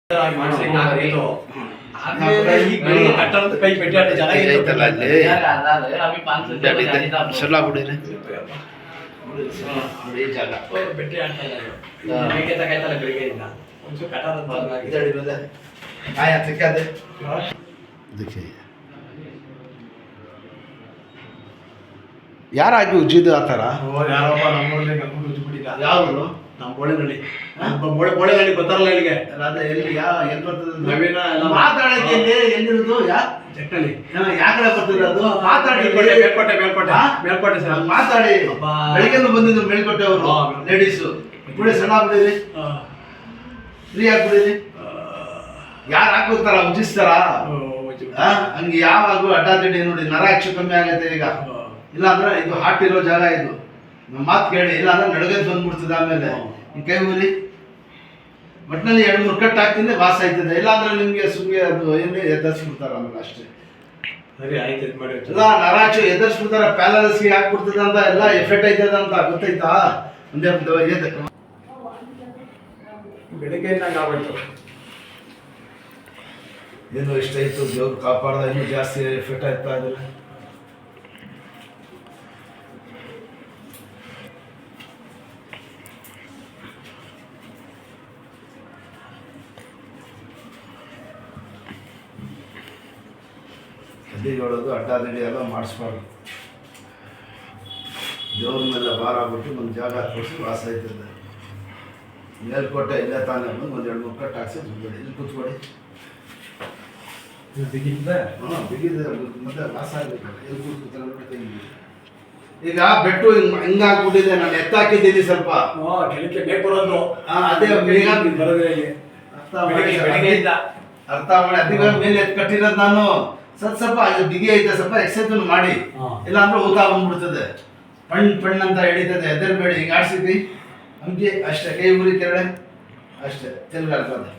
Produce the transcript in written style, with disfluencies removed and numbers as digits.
ಕೈ ಯಾರಾಗಿ ಉಜ್ಜಿದ್ದು ಆ ಥರ? ಯಾರಪ್ಪ ನಮ್ಮೂರಲ್ಲಿ ಕರ್ಕೊಂಡು ಉಜ್ಜಿಬಿಟ್ಟಿದ್ದ. ಯಾವುದು? ನಮ್ಮ ಬೋಳೆನಹಳ್ಳಿ. ಬೋಳೆನಹಳ್ಳಿ ಗೊತ್ತಾರಲ್ಲ ಇಲ್ಲಿಗೆ. ಅದೇ ಎಲ್ಲಿ ಎಲ್ಲಿ ಬರ್ತದೆ? ನವೀನ ಮಾತಾಡಕ್ಕೆ ಎಲ್ಲಿರೋದು? ಚಟ್ನಲ್ಲಿ ಯಾಕಡೆ ಬರ್ತದೆ ಅದು? ಮಾತಾಡಿ. ಮೇಲ್ಕೋಟೆ ಸರ್. ಮಾತಾಡಿ. ಬೆಳಿಗ್ಗೆ ಬಂದಿದ್ರು ಮೇಲ್ಕೋಟೆ ಅವರು ಲೇಡೀಸು. ಕುಡಿ ಸಣ್ಣ ಬಿಡಿರಿ, ಫ್ರೀ ಆಗ್ಬಿಡಿರಿ. ಯಾರು ಹಾಕೋತಾರ ಉಜ್ಜಿಸ್ತಾರ? ಹಂಗೆ ಯಾವಾಗೂ ಅಡ್ಡಾದಿಡ್ಡಿ ನೋಡಿ ನರ ಹೆಚ್ಚು ಕಮ್ಮಿ ಆಗತ್ತೆ ಈಗ. ಇಲ್ಲ ಅಂದ್ರೆ ಇದು ಹಾಟ್ ಇರೋ ಜಾಗ ಇದು. ನಮ್ಮ ಮಾತು ಕೇಳಿ, ಇಲ್ಲ ಅಂದ್ರೆ ನಡಗದ್ ಬಂದ್ಬಿಡ್ತದೆ. ಆಮೇಲೆ ಈ ಕೈ ಊರಿ ಒಟ್ಟಿನಲ್ಲಿ 2-3 ಕಟ್ ಹಾಕ್ತಿಂದೆ ವಾಸ ಆಯ್ತದೆ. ಇಲ್ಲ ಅಂದ್ರೆ ನಿಮ್ಗೆ ಸುಮ್ಗೆ ಅದು ಏನೇ ಎದ್ದರ್ಸ್ಬಿಡ್ತಾರ ಆಮೇಲೆ ಅಷ್ಟೇ. ಸರಿ ಆಯ್ತು ಮಾಡಿ. ಇಲ್ಲ ನರಾಚು ಎದ್ದರ್ಸ್ಬಿಡ್ತಾರ, ಪ್ಯಾಲಸ್ಗೆ ಹಾಕ್ಬಿಡ್ತದೆ ಅಂತ ಎಲ್ಲ ಎಫೆಕ್ಟ್ ಆಯ್ತದ ಅಂತ ಗೊತ್ತಾಯ್ತಾ? ಒಂದೇ ಬೆಳಿಗ್ಗೆ ಆಗೋಯ್ತು. ಏನು ಇಷ್ಟ ಆಯ್ತು, ದೇವ್ರು ಕಾಪಾಡ್ದ. ಇನ್ನೂ ಜಾಸ್ತಿ ಎಫೆಕ್ಟ್ ಆಯ್ತಾ ಇದಿಲ್ಲ. ಹೇಳೋದು ಅಡ್ಡಾದಿಡ್ಡಿ ಎಲ್ಲ ಮಾಡಿಸ್ಬಾರ್ದು. ದೇವ್ರ ಮೇಲೆ ಭಾರ ಆಗ್ಬಿಟ್ಟು ಒಂದು ಜಾಗ ತೋರಿಸಿ ವಾಸ ಆಯ್ತದೆ. ಮೇಲ್ಕೋಟೆ ಇಲ್ಲೇ ತಾನೇ ಬಂದು ಒಂದು 2-3 ಕಟ್ ಹಾಕ್ಸಿ ಬಿಡ್ಬೇಡಿ. ಇಲ್ಲಿ ಕೂತ್ಕೊಡಿ. ಬಿಗಿದೆ ಮತ್ತೆ ವಾಸ ಆಗ್ಬೇಕಲ್ಲ. ಇಲ್ಲಿ ಕೂತ್ಕೊತಾರೆ. ಈಗ ಬೆಟ್ಟು ಹಿಂಗಾಗ್ಬಿಟ್ಟಿದೆ. ನಾನು ಎತ್ತಾಕಿದ್ದೀನಿ ಸ್ವಲ್ಪ. ಕೆಳಕ್ಕೆ ಬೇಕು ಬರೋದು. ಅದೇ ಬರೋದ್ರೆ ಅರ್ಥ ಮಾಡಿ. ಅದಕ್ಕೆ ಮೇಲೆ ಎತ್ತು ಕಟ್ಟಿರೋದು ನಾನು. ಸ್ವಲ್ಪ ಬಿಗಿ ಐತೆ, ಸ್ವಲ್ಪ ಎಕ್ಸೈಸ್ ಮಾಡಿ. ಇಲ್ಲ ಅಂದ್ರೆ ಊತ ಬಂದ್ಬಿಡ್ತದೆ. ಪಣ್ ಅಂತ ಹಿಡಿತದೆ. ಎದರ್ಬೇಡಿ. ಹಿಂಗೆ ಆಡ್ಸಿದ್ವಿ ಹಂಗೆ ಅಷ್ಟೇ. ಕೈ ಊರಿ ಕೆರಳೆ ಅಷ್ಟೇ. ತಿರ್ಗಾಡ್ತದೆ.